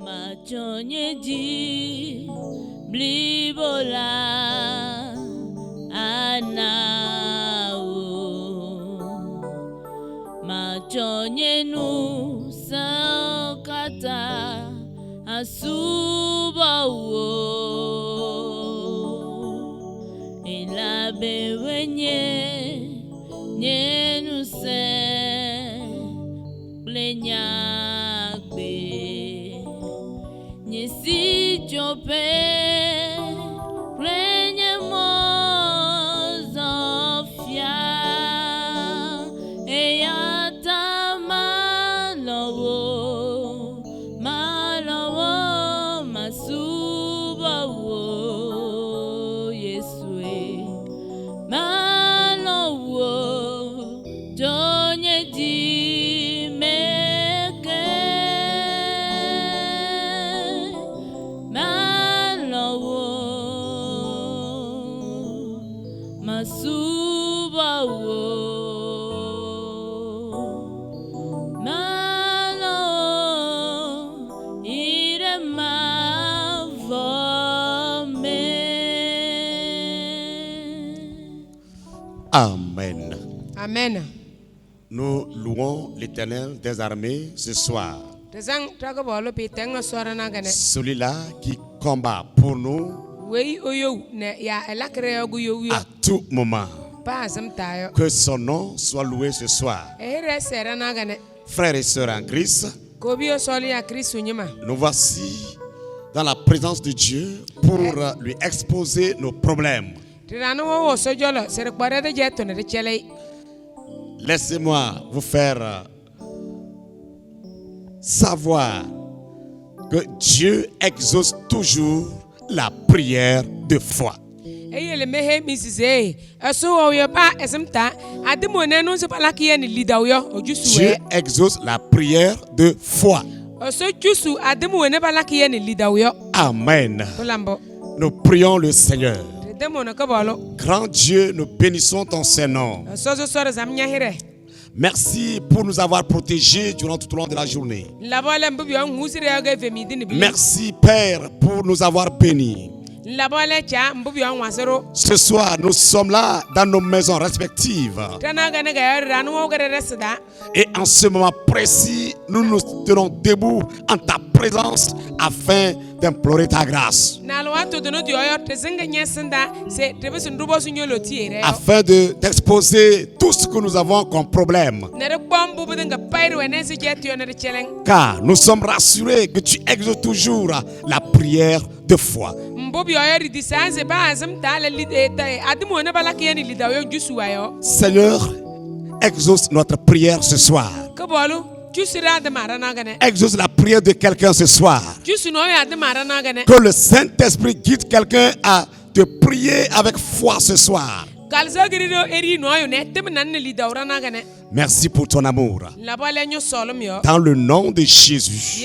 Machonyeji blibola anao machonyenu sakata asubawo ilabewenye nyenu se plenyagbe Nyesi jope Renye mozofia Eyata malowo masubawo Yesue malowo Jonye di Amen. Amen. Nous louons l'Éternel des armées ce soir. Celui-là qui combat pour nous à tout moment. Que son nom soit loué ce soir. Frères et sœurs en Christ, nous voici dans la présence de Dieu pour lui exposer nos problèmes. Laissez-moi vous faire savoir que Dieu exauce toujours la prière de foi. Dieu exauce la prière de foi. Amen. Nous prions le Seigneur. Grand Dieu, nous bénissons ton Saint-Nom. Merci pour nous avoir protégés durant tout le long de la journée. Merci Père pour nous avoir bénis. Ce soir, nous sommes là dans nos maisons respectives. Et en ce moment précis, nous nous tenons debout en ta présence afin d'implorer ta grâce. Afin de t'exposer tout ce que nous avons comme problème. Car nous sommes rassurés que tu exauces toujours la prière de foi. Seigneur, exauce notre prière ce soir. Exauce la prière de quelqu'un ce soir. Que le Saint-Esprit guide quelqu'un à te prier avec foi ce soir. Merci pour ton amour. Dans le nom de Jésus,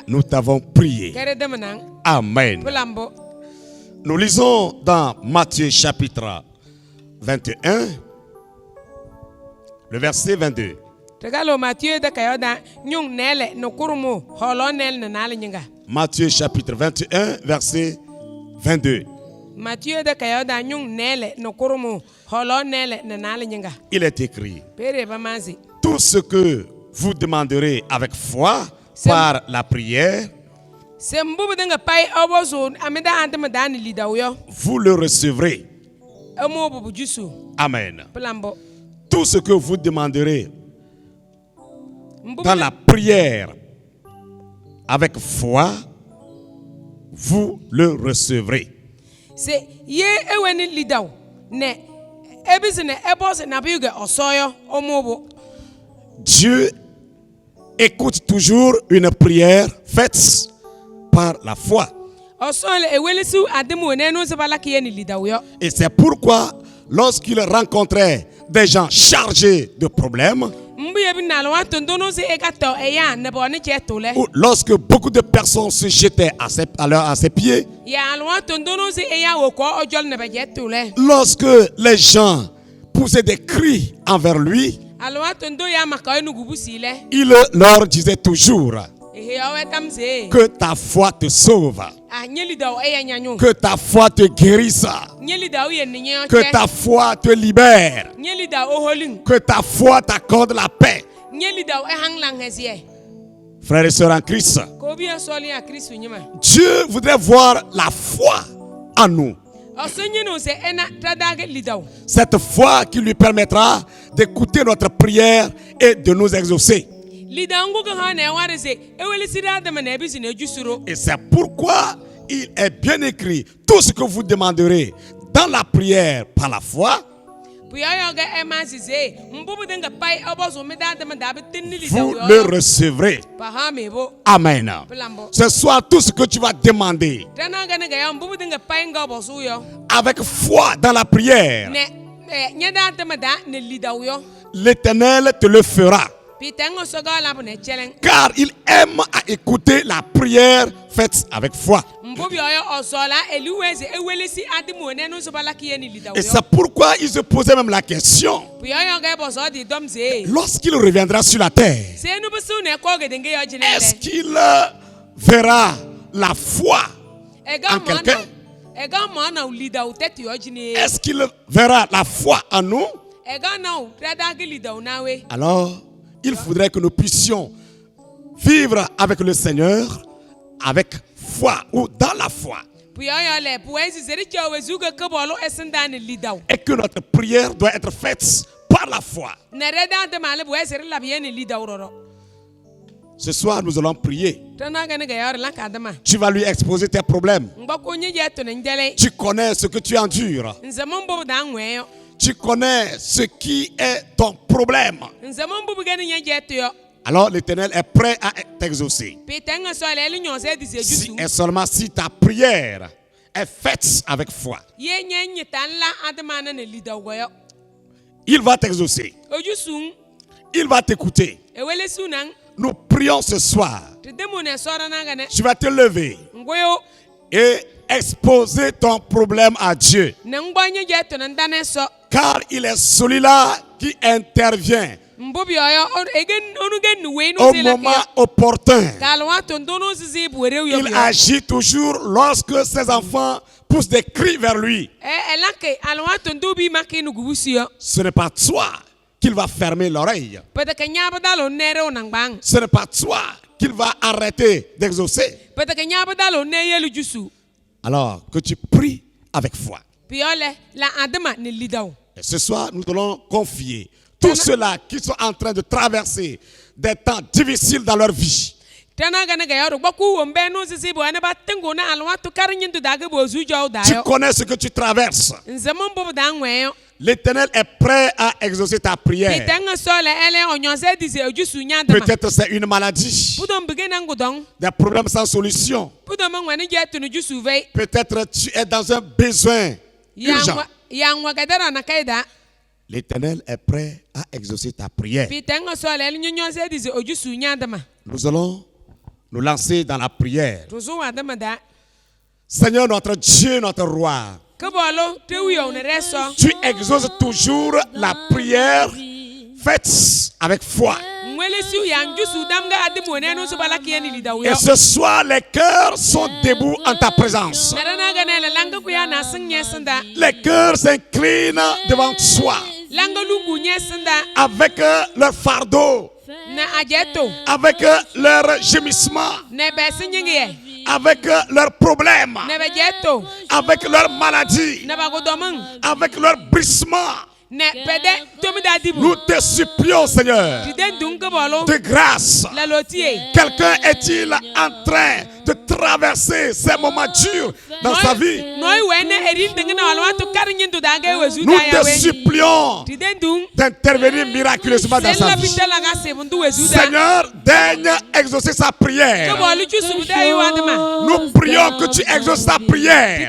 nous t'avons prié. Amen. Nous lisons dans Matthieu chapitre 21, le verset 22. Matthieu chapitre 21, verset 22. Il est écrit: tout ce que vous demanderez avec foi par la prière, vous le recevrez. Amen. Tout ce que vous demanderez dans la prière avec foi, vous le recevrez. Dieu écoute toujours une prière faite par la foi. Et c'est pourquoi lorsqu'il rencontrait des gens chargés de problèmes, ou lorsque beaucoup de personnes se jetaient à ses pieds, lorsque les gens poussaient des cris envers lui, il leur disait toujours: Que ta foi te sauve. Que ta foi te guérisse. Que ta foi te libère. Que ta foi t'accorde la paix. Frères et sœurs en Christ, Dieu voudrait voir la foi en nous. Cette foi qui lui permettra d'écouter notre prière et de nous exaucer. Et c'est pourquoi il est bien écrit, tout ce que vous demanderez dans la prière par la foi, vous le recevrez. Amen. Ce soir, tout ce que tu vas demander avec foi dans la prière, l'Éternel te le fera. Car il aime à écouter la prière faite avec foi. Et c'est pourquoi il se posait même la question, lorsqu'il reviendra sur la terre, est-ce qu'il verra la foi en quelqu'un? Est-ce qu'il verra la foi en nous? Alors, il faudrait que nous puissions vivre avec le Seigneur avec foi ou dans la foi. Et que notre prière doit être faite par la foi. Ce soir, nous allons prier. Tu vas lui exposer tes problèmes. Tu connais ce que tu endures. Tu connais ce qui est ton problème. Alors l'Éternel est prêt à t'exaucer. Si et seulement si ta prière est faite avec foi, il va t'exaucer. Il va t'écouter. Nous prions ce soir. Tu vas te lever et exposer ton problème à Dieu. Car il est celui-là qui intervient au moment opportun. Il agit toujours lorsque ses enfants poussent des cris vers lui. Ce n'est pas toi qu'il va fermer l'oreille. Ce n'est pas toi qu'il va arrêter d'exaucer. Alors que tu pries avec foi. Et ce soir, nous allons confier tous ceux-là qui sont en train de traverser des temps difficiles dans leur vie. Tu connais ce que tu traverses. L'Éternel est prêt à exaucer ta prière. Peut-être c'est une maladie, des problèmes sans solution. Peut-être tu es dans un besoin urgent. L'Éternel est prêt à exaucer ta prière. Nous allons nous lancer dans la prière. Seigneur notre Dieu, notre roi, tu exauces toujours la prière faite avec foi. Et ce soir, les cœurs sont debout en ta présence. Les cœurs s'inclinent devant toi avec leur fardeau, avec leur gémissement, avec leurs problèmes, avec leurs maladies, avec leurs brissements. Nous te supplions, Seigneur, de grâce. Quelqu'un est-il en train de traverser ces moments durs dans sa vie? Nous te supplions d'intervenir miraculeusement dans sa vie. Seigneur, daigne exaucer sa prière. Nous prions que tu exauces sa prière.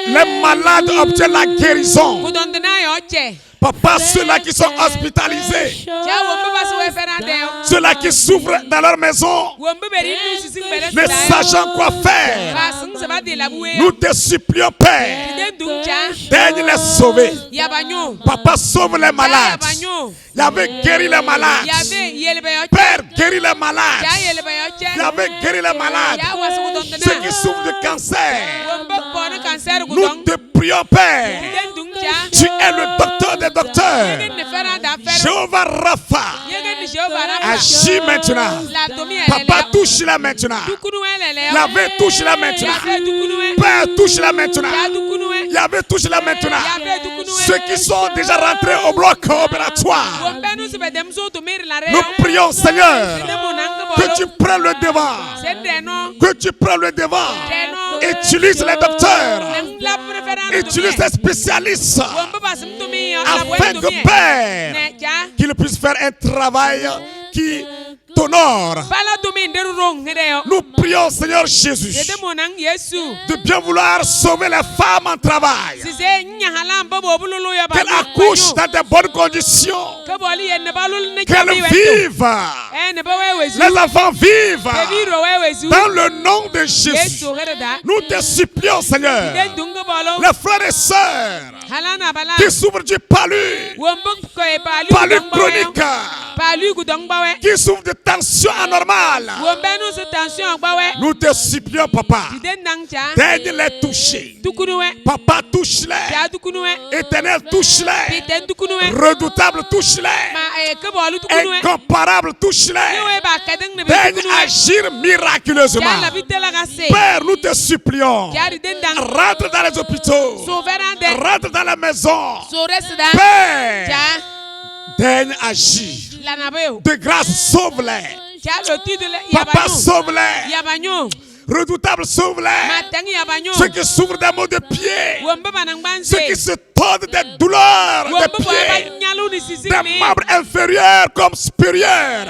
Les malades obtiennent la guérison. Papa, ceux-là qui sont hospitalisés, ceux-là qui souffrent dans leur maison, ne sachant quoi faire, Nous te supplions, Père, daigne les sauver. Papa, sauve les malades. Yahvé, guéris les malades. Père, guéris les malades. Yahvé, guéris les malades. Ceux qui souffrent de cancer. Nous te prions, Père. Tu es le docteur des docteurs. Jéhovah Rapha. Agis maintenant. Papa, touche-la maintenant. Yahvé, touche-la maintenant. Père, touche-la maintenant. Yahvé, touche-la maintenant. Ceux qui sont déjà rentrés au bloc opératoire. Nous prions, Seigneur, que tu prennes le devant. Que tu prennes le devant. Utilise les docteurs. Utilise les spécialistes. Afin que, Père, qu'ils puissent faire un travail qui t'honore. Nous prions, Seigneur Jésus, de bien vouloir sauver les femmes en travail. Qu'elles accouchent dans de bonnes conditions. Qu'elles vivent. Les enfants vivent. Dans le nom de Jésus. Nous te supplions, Seigneur. Les frères et sœurs qui souffrent du palu chronique, qui souffrent de tension anormale. Nous te supplions, Papa, daigne les toucher. Papa, touche-les. Éternel, touche-les. Redoutable, touche-les. Incomparable, touche-les. Daigne agir miraculeusement. Père, nous te supplions. Rentre dans les hôpitaux. Rentre dans la maison. Père, daigne agir. De grâce, sauve-les. Papa, sauve-les. Redoutable, sauve-les. Ceux qui souffrent des maux de pied. Ceux qui se tordent des douleurs de pied. Des membres inférieurs comme supérieurs.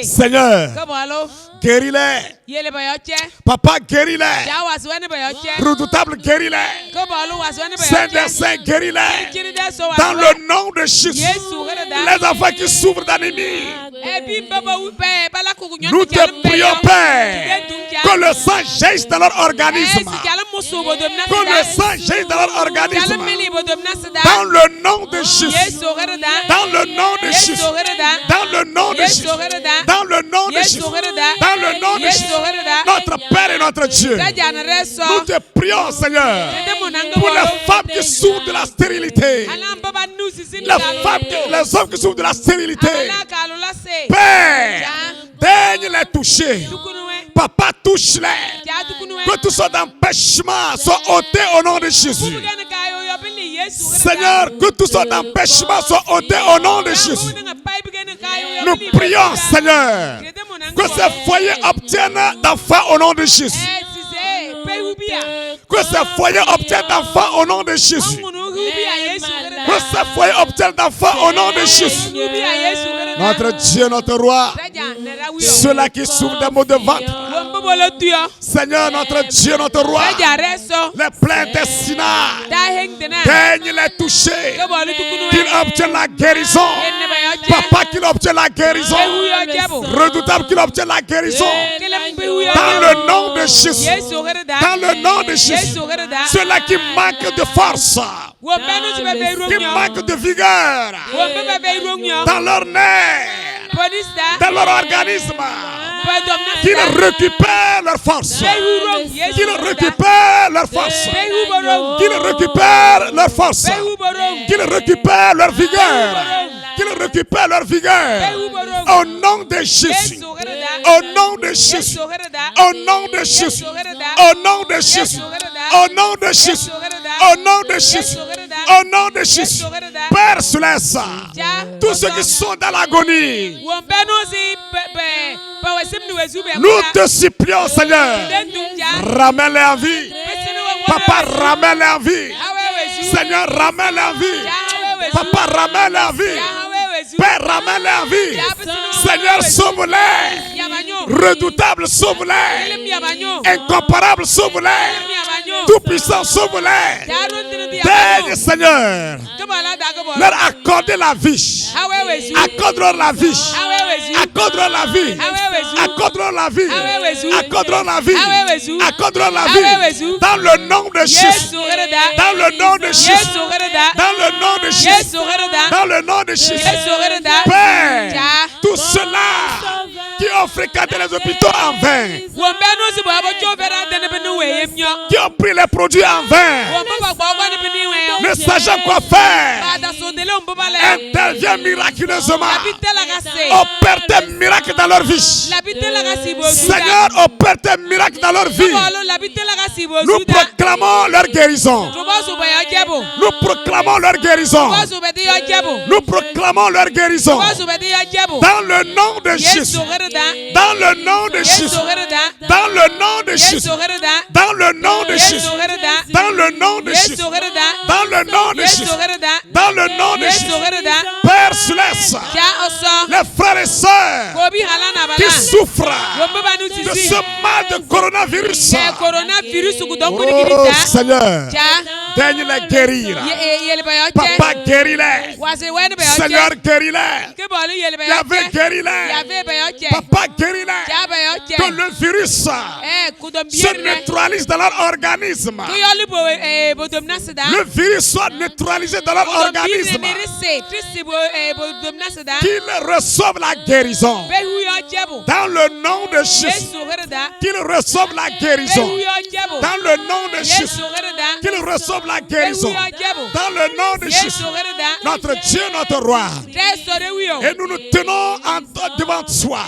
Seigneur, guéris-les. Papa, guéris-les. Redoutable, guéris-les. Saint des saints, guéris-les. Dans le nom de Jésus. Les enfants qui souffrent d'anémie. Nous te prions, Père, que le sang jaillisse dans leur organisme. Que le sang jaillisse dans leur organisme. Dans le nom de Jésus. Dans le nom de Jésus. Dans le nom de Jésus. Dans le nom de Jésus. Dans le nom de Jésus. Notre Père et notre Dieu. Nous te prions, Seigneur, pour les femmes qui souffrent de la stérilité. Les hommes qui souffrent de la stérilité. Père, daigne les toucher. Papa, touche-les. Que tout soit d'empêchement soit ôté au nom de Jésus. Seigneur, que tout soit d'empêchement soit ôté au nom de Jésus. Nous prions, Seigneur, que ces foyers obtiennent d'enfants au nom de Jésus. Que ces foyers obtiennent d'enfants au nom de Jésus. Que ces foyers obtiennent d'enfants au nom de Jésus. Notre Dieu, notre roi, ceux-là qui souffrent des maux de ventre. Seigneur, notre Dieu, notre roi, les plaies intestinales, daigne les toucher, qu'ils obtiennent la guérison. Papa, qu'ils obtiennent la guérison. Redoutable, qu'ils obtiennent la guérison. Dans le nom de Jésus. Dans le nom de Jésus. Ceux-là qui manquent de force, qui manquent de vigueur dans leur nerfs, dans leur organisme, qu'ils récupèrent leur force, qu'ils récupèrent leur force, qu'ils récupèrent leur force, qu'ils récupèrent leur vigueur, qu'ils récupèrent leur vigueur. Au nom de Jésus. Au nom de Jésus. Au nom de Jésus. Au nom de Jésus. Au nom de Jésus. Au nom de Jésus. Au nom de Jésus. Père Céleste, tous ceux qui sont dans l'agonie, nous te supplions, Seigneur, ramène-les en vie. Papa, ramène-les en vie. Seigneur, ramène-les en vie. Papa, ramène-les en vie. Père, ramène-les en vie. Seigneur, sauve-les. Redoutable, sauve-les. Incomparable, sauve-les. Tout-puissant, sauve-les. Daigne, Seigneur, leur accorder la vie. Accorde-leur la vie. Accorde-leur la vie. Accorde-leur la vie. Accorde-leur la vie. Accorde-leur la vie. Dans le nom de Jésus. Dans le nom de Jésus. Dans le nom de Jésus. Dans le nom de Jésus. Père, tout cela qui ont fréquenté les hôpitaux en vain, qui ont pris les produits en vain, ne sachant quoi faire, intervient miraculeusement. Opère tes miracles dans leur vie. Seigneur, opère tes miracles dans leur vie. Nous proclamons leur guérison. Nous proclamons leur guérison. Nous proclamons leur guérison. Dans le nom de Jésus. Dans le nom de Jésus. Dans le nom de Jésus. Dans le nom de Jésus. Dans le nom de Jésus. Dans le nom de Jésus. Dans le nom de Jésus. Père Céleste, les frères et sœurs qui souffrent de ce mal de coronavirus. Oh Seigneur, daigne les guérir. Papa, guéris-les. Seigneur, guéris-les. Yahvé, guéris-les. Papa, guéris-les. Que le virus se neutralise dans leur organisme. Le virus soit neutralisé dans leur organisme. Qu'ils reçoivent la guérison. Dans le nom de Jésus. Qu'ils reçoivent la guérison. Dans le nom de Jésus. Qu'ils reçoivent la guérison. Dans le nom de Jésus. Notre Dieu, notre roi. Et nous nous tenons devant toi.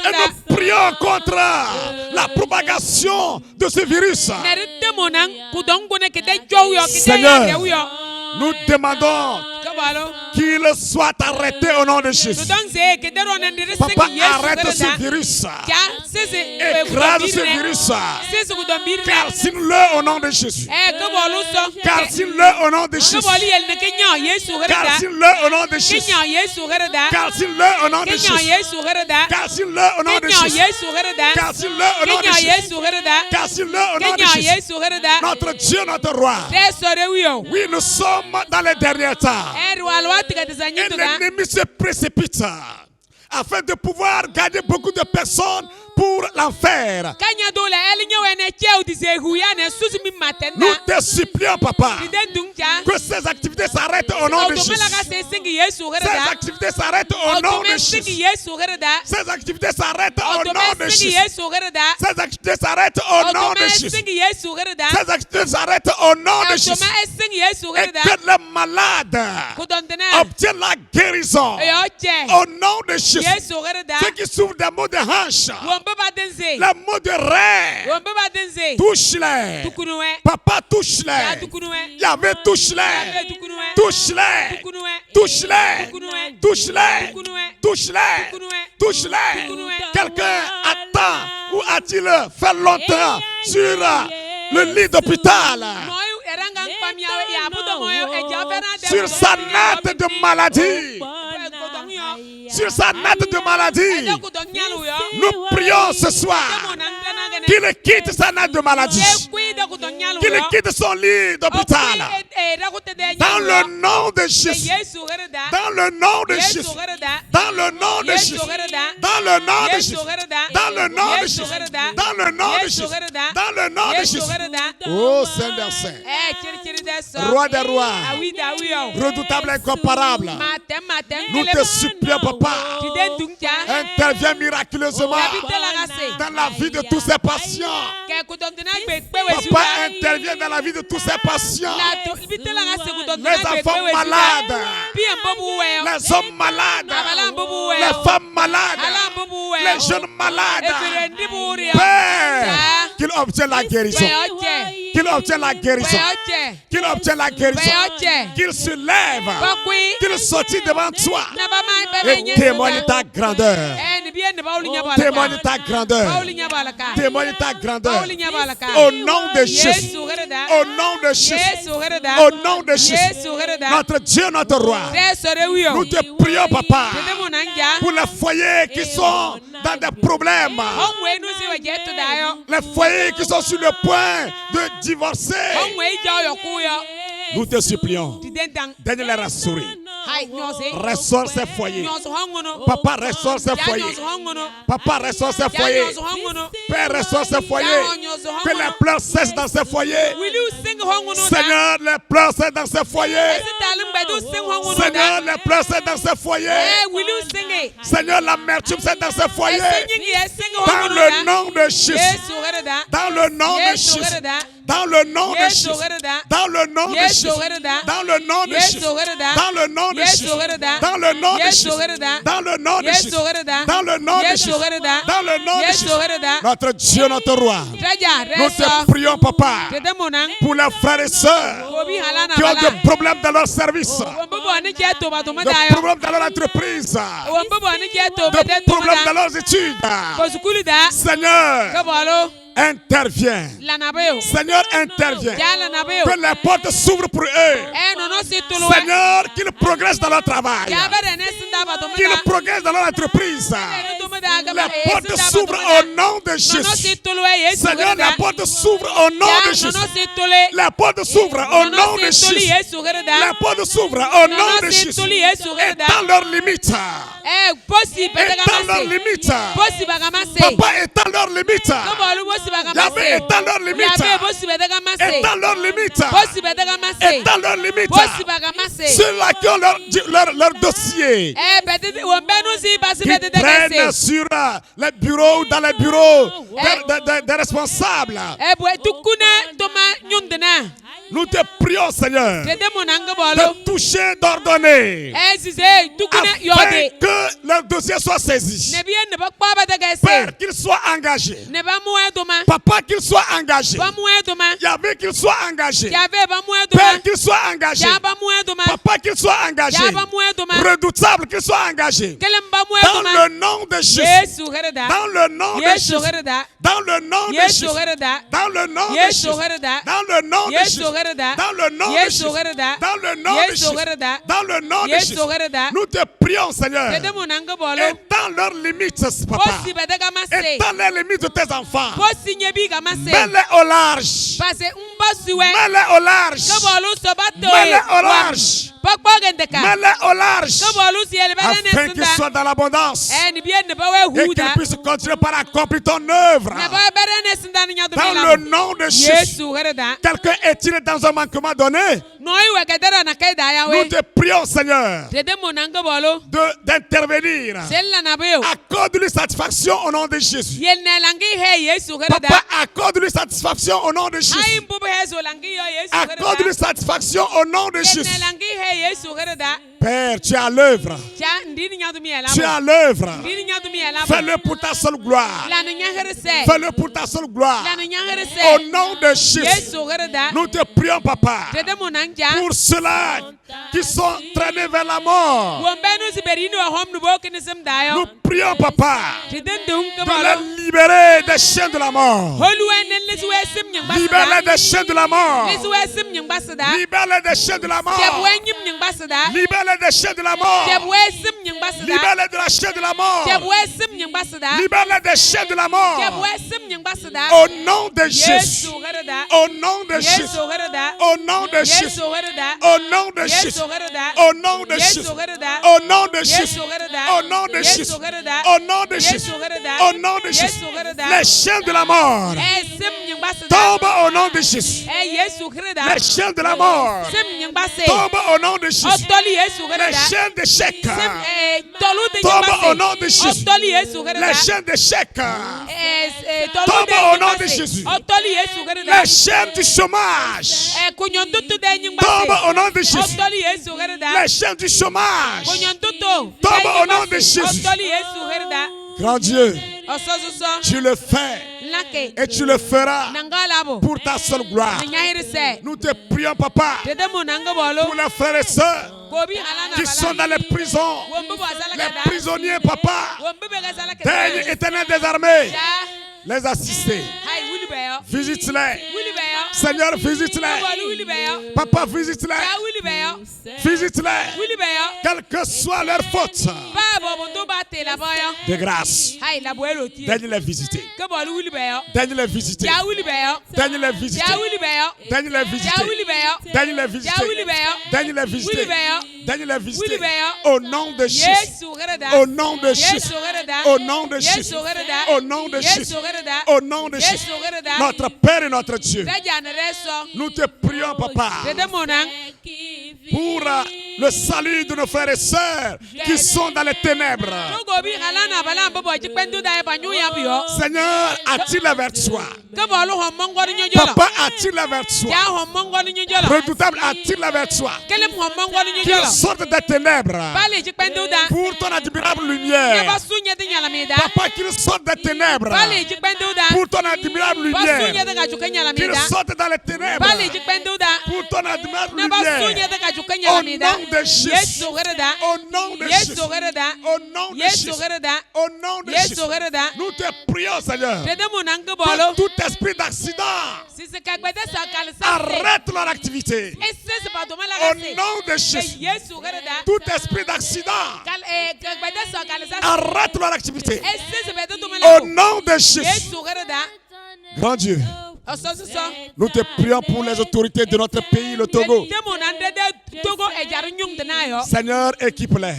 Et nous prions contre la propagation de ce virus. Seigneur, nous demandons qu'il soit arrêté au nom de Jésus. Papa, arrête ce virus. Écrase ce virus. Calcine-le au nom de Jésus. Calcine-le au nom de Jésus. Calcine-le au nom de Jésus. Calcine-le au nom de Jésus. Calcine-le au nom de Jésus. Calcine-le au nom de Jésus. Calcine-le au nom de Jésus. Notre Dieu, notre roi. Oui, nous sommes dans les derniers temps. Et l'ennemi se précipite afin de pouvoir gagner beaucoup de personnes pour l'enfer. Nous te supplions, papa, que ces activités s'arrêtent au nom de Jésus. Ces activités s'arrêtent au nom de Jésus. Ces activités s'arrêtent au nom de Jésus. Ces activités s'arrêtent au nom de Jésus. Ces activités s'arrêtent au nom de Jésus. Et que les malades obtiennent la guérison au nom de Jésus. Ceux qui souffrent des maux de hanche, les maux de rein, touche-les. Papa, touche-les. Yahvé, touche-les. Touche-les. Touche-les. Touche-les. Touche-les. Touche-les. Quelqu'un attend ou a-t-il fait longtemps sur le lit d'hôpital, sur sa natte de maladie? Sur sa natte de maladie, nous prions ce soir qu'il quitte sa natte de maladie, qu'il quitte son lit d'hôpital. Dans le nom de Jésus. Dans le nom de Jésus. Dans le nom de Jésus. Dans le nom de Jésus. Dans le nom de Jésus. Dans le nom de Jésus. Dans le nom de Jésus. Oh Seigneur Saint, Roi des rois, redoutable, incomparable, nous te supplions, papa, interviens miraculeusement dans la vie de tous ces patients. Papa, interviens dans la vie de tous ces patients. Les enfants malades, les hommes malades, les femmes malades, les jeunes malades. Père, qu'ils obtiennent la guérison. Qu'ils obtiennent la guérison. Qu'ils obtiennent la guérison. Qu'ils se lèvent. Qu'ils sortent devant toi et témoignent ta grandeur. Témoigne ta grandeur. Témoigne ta grandeur. Au nom de Jésus. Au nom de Jésus. Au nom de Jésus. Notre Dieu, notre roi. Nous te prions, papa, pour les foyers qui sont dans des problèmes. Les foyers qui sont sur le point de divorcer. Nous te supplions. Donne-les rassurer. Ressort ces foyers. Papa, ressort ces foyers. Papa, ressort ces foyers. Père, ressort ces foyers. Que les pleurs cessent dans ces foyers. Seigneur, les pleurs cessent dans ces foyers. Seigneur, les pleurs cessent dans ces foyers. Seigneur, l'amertume cesse dans ces foyers. Dans le nom de Jésus. Dans le nom de Jésus. Dans le nom de Jésus. Dans le nom de Jésus. Dans le nom de Jésus. Dans le nom de Jésus. Dans le nom de Jésus. Dans le nom de Jésus. Dans le nom de Jésus. Dans le nom de Jésus. Notre Dieu, notre roi. Nous te prions, papa, pour les frères et sœurs qui ont des problèmes dans leur service, des problèmes dans leur entreprise, des problèmes dans leurs études. Seigneur, intervient. Seigneur, intervient. Que les portes s'ouvrent pour eux. Seigneur, qu'ils progressent dans leur travail. Qu'ils progressent dans leur entreprise. Les portes s'ouvrent au nom de Jésus. Seigneur, les portes s'ouvrent au nom de Jésus. Les portes s'ouvrent au nom de Jésus. Les portes s'ouvrent au nom de Jésus. Et dans leurs limites. Étant leurs limites. Papa, étant leurs limites. Yahvé, étant leurs limites. Étant leurs limites. Étant leurs limites. Ceux-là qui ont leur dossier. Qui traînent sur les bureaux, dans les bureaux des responsables. Nous te prions, Seigneur, de toucher, d'ordonner, afin que leur dossier soit saisi. Père, qu'il soit engagé. Papa, qu'il soit engagé. Yahvé, qu'il soit engagé. Père, qu'il soit engagé. Papa, qu'il soit engagé. Redoutable, qu'il soit engagé. Dans le nom de Jésus. Dans le nom de Jésus. Dans le nom de Jésus. Dans le nom de Jésus. Dans le nom de Jésus. Dans le nom de Jésus. Dans le nom de Jésus. Dans le nom de Jésus. Nous te prions, Seigneur. Étends leurs limites, papa. Étends les limites de tes enfants. Mets-les au large. Mets-les au large. Mets-les au large. Mets-les au large. Afin qu'ils soient dans l'abondance. Et qu'ils puissent continuer par accomplir ton œuvre. Dans le nom de Jésus. Quelqu'un est-il dans un manquement donné? Nous te prions, Seigneur, d'intervenir. Accorde-lui satisfaction au nom de Jésus. Papa, accorde-lui satisfaction au nom de Jésus. Accorde-lui satisfaction au nom de Jésus. Père, tu es à l'œuvre. Tu es à l'œuvre. Fais-le pour ta seule gloire. Fais-le pour ta seule gloire. Au nom de Jésus. Nous te prions, papa, pour ceux-là qui sont traînés vers la mort. Nous prions, papa, de les libérer des chaînes de la mort. Libère-les des chaînes de la mort. Libère-les des chaînes de la mort. Libère-les des chaînes de la mort. Libère-les de la chaîne de la mort. Libère-les des chaînes de la mort. Au nom de Jésus. Au nom de Jésus. Au nom de Jésus. Au nom de Jésus. Au nom de Jésus. Au nom de Jésus. Au nom de Jésus. Au nom de Jésus. Au nom de Jésus. Les chaînes de la mort tombent au nom de Jésus. Les chaînes de la mort tombent au nom de Jésus. Les chaînes d'échec tombent au nom de Jésus. Les chaînes d'échec tombent au nom de Jésus. Les chaînes du chômage tombent au nom de Jésus. Les chaînes du chômage tombent au nom de Jésus. Grand Dieu, tu le fais et tu le feras pour ta seule gloire. Nous te prions, papa, pour les frères et sœurs qui sont dans les prisons, les prisonniers, papa, daigne éternel des armées, les assister. Visite-les. Seigneur, visite-les. Papa, visite-les. Visite-les. Quelle que soit leur faute. De grâce. Daigne les visiter. Daigne les visiter. Daigne les visiter. Daigne les visiter. Daigne les visiter. Daigne les visiter. Daigne les visiter. Au nom de Jésus. Au nom de Jésus. Au nom de Jésus. Au nom de Jésus. Au nom de Jésus. Notre Père et notre Dieu. Nous te prions, papa, pour le salut de nos frères et sœurs qui sont dans les ténèbres. Seigneur, attire-les vers toi. Papa, attire-les vers toi. Redoutable, attire-les vers toi. Qu'ils sortent des ténèbres pour ton admirable lumière. Papa, qu'ils sortent des ténèbres pour ton admirable lumière. Qu'ils sortent dans les ténèbres pour ton admirable lumière. Au nom de Jésus. Au nom de Jésus. Au nom de Jésus. Au nom de Jésus. Nous te prions, Seigneur, que tout esprit d'accident arrête leur activité. Au nom de Jésus. Tout esprit d'accident arrête leur activité. Au nom de Jésus. Grand Dieu, nous te prions pour les autorités de notre pays, le Togo. Seigneur, équipe-les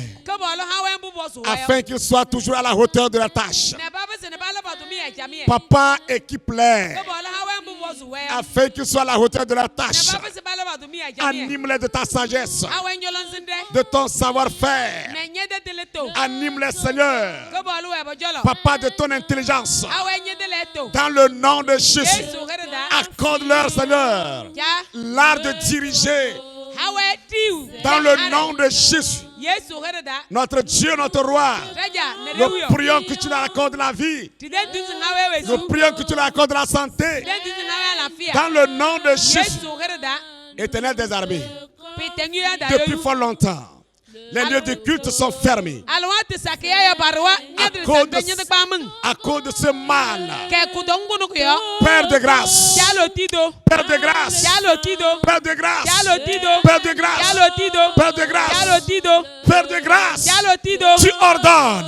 afin qu'ils soient toujours à la hauteur de la tâche. Papa, équipe-les afin qu'ils soient à la hauteur de la tâche. Anime-les de ta sagesse, de ton savoir-faire. Anime-les, Seigneur, Papa, de ton intelligence. Dans le nom de Jésus, accorde-leur, Seigneur, l'art de diriger. Dans le nom de Jésus, notre Dieu, notre roi, nous prions que tu leur accordes la vie. Nous prions que tu leur accordes la santé. Dans le nom de Jésus, Éternel des armées, depuis fort longtemps, les lieux de culte sont fermés à cause de ce mal. Père de grâce, Père de grâce, Père de grâce, Père de grâce, Père de grâce, Père de grâce, tu ordonnes.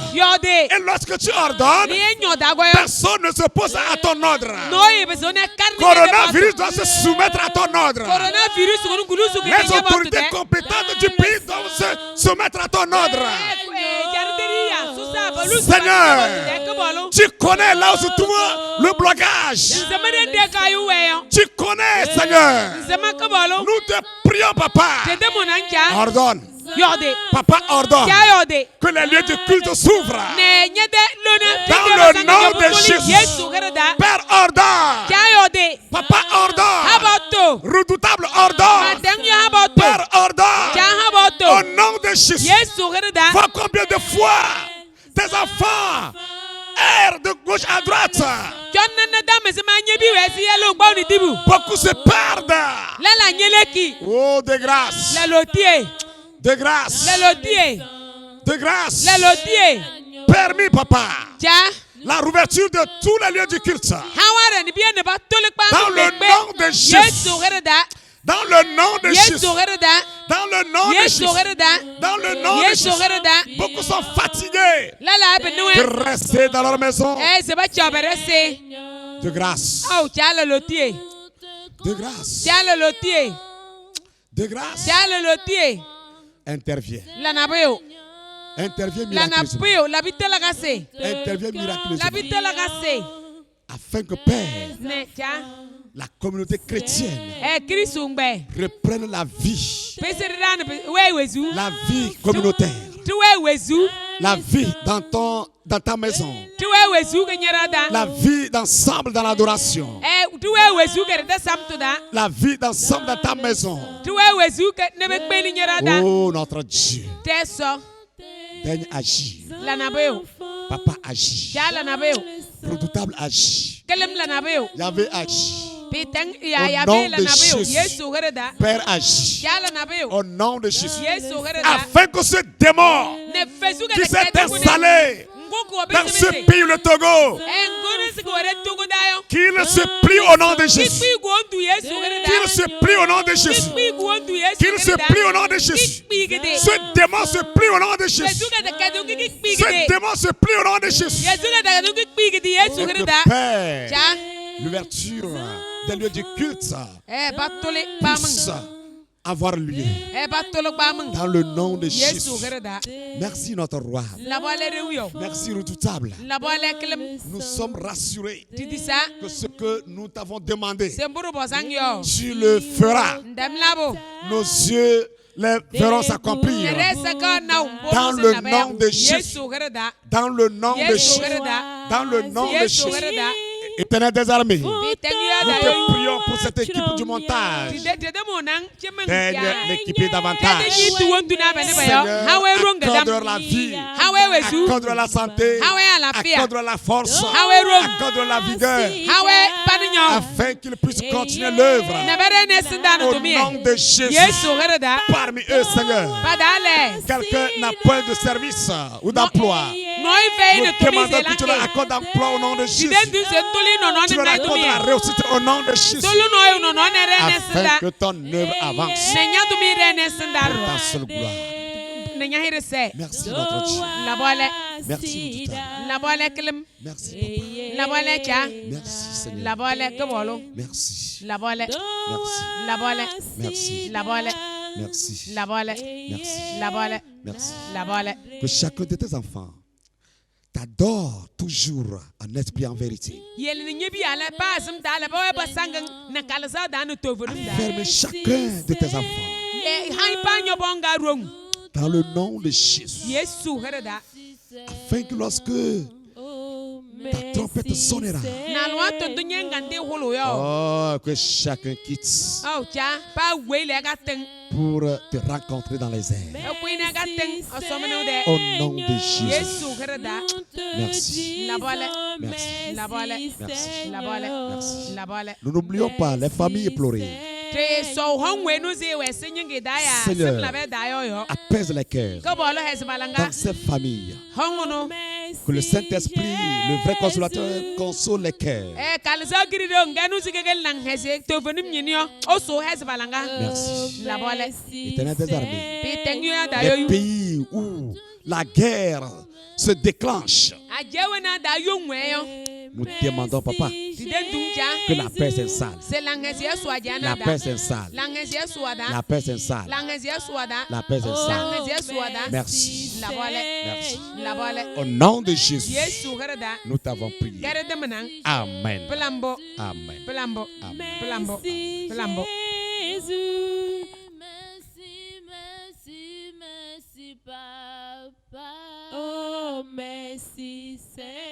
Et lorsque tu ordonnes, personne ne s'oppose à ton ordre. Coronavirus doit se soumettre à ton ordre. Les autorités compétentes du pays doivent se soumettre à ton ordre. Seigneur, tu connais là où se trouve le blocage. Tu connais, Seigneur. Nous te prions, Papa. Ordonne. Papa, ordonne que les lieux de culte s'ouvrent. Dans le nom de Jésus. Père, ordonne. Papa, ordonne. Redoutable, ordonne. Père, ordonne. Au nom de Jésus. Vois combien de fois tes enfants errent de gauche à droite. Beaucoup se perdent. Oh, de grâce. De grâce. De grâce. Permis, Papa. La rouverture de tous les lieux du culte. Dans le nom de Jésus. Dans le nom de Jésus. Dans le nom de Jésus. Dans le nom de Jésus. Beaucoup sont fatigués de rester dans leur maison. De grâce. De grâce. De grâce. Interviens. Interviens miraculeusement. Interviens miraculeusement. Afin que Père, la communauté chrétienne reprenne la vie. La vie communautaire. La vie dans ta maison. La vie d'ensemble dans l'adoration. La vie d'ensemble dans ta maison. Oh, notre Dieu. Daigne agir. Papa agit. Redoutable agit. Yahvé agit. Au nom de Jésus, Père agit. Au nom de Jésus, afin que ce démon qui s'est installé dans ce pays, le Togo, qu'il se plie au nom de Jésus. Qu'il se plie au nom de Jésus. Qu'il se plie au nom de Jésus. Ce démon se plie au nom de Jésus. Ce démon se plie au nom de Jésus. Père, l'ouverture des lieux du culte puisse avoir lieu dans le nom de Jésus. Merci notre roi. Merci redoutable. Nous sommes rassurés que ce que nous t'avons demandé, tu le feras. Nos yeux les verront s'accomplir dans le nom de Jésus. Dans le nom de Jésus. Dans le nom de Jésus. Éternel des armées, nous te prions pour cette équipe du montage. L'équipe davantage. Seigneur, accorde la vie, accorde la santé, accorde la force, accorde la vigueur, afin qu'ils puissent continuer l'œuvre. Au nom de Jésus, parmi eux, Seigneur, quelqu'un n'a point de service ou d'emploi. Nous demandons que tu leur accordes d'emploi au nom de Jésus. Tu leur accordes la réussite au nom de Jésus. Afin que ton œuvre avance. Pour ta seule gloire. Merci notre Dieu. Merci tout à l'heure. Merci papa. Merci Seigneur. Merci. Merci. Merci. Merci. Que chacun de tes enfants t'adore toujours en esprit en vérité. Afferme chacun de tes enfants dans le nom de Jésus. Afin que lorsque ta trompette sonnera, que chacun quitte pour te rencontrer dans les airs. Au nom de Jésus. Merci. Merci. Nous n'oublions pas les familles éplorées. Seigneur, apaise les cœurs dans ces familles. Que le Saint-Esprit, le vrai consolateur, console les cœurs. Merci. Éternel des armées, les pays où la guerre se déclenche, nous demandons, papa, que la paix s'installe. La paix s'installe. La paix s'installe. La paix s'installe. Merci. Merci. Au nom de Jésus, nous t'avons prié. Amen. Amen. Amen. Merci, Papa. Oh, merci, Seigneur.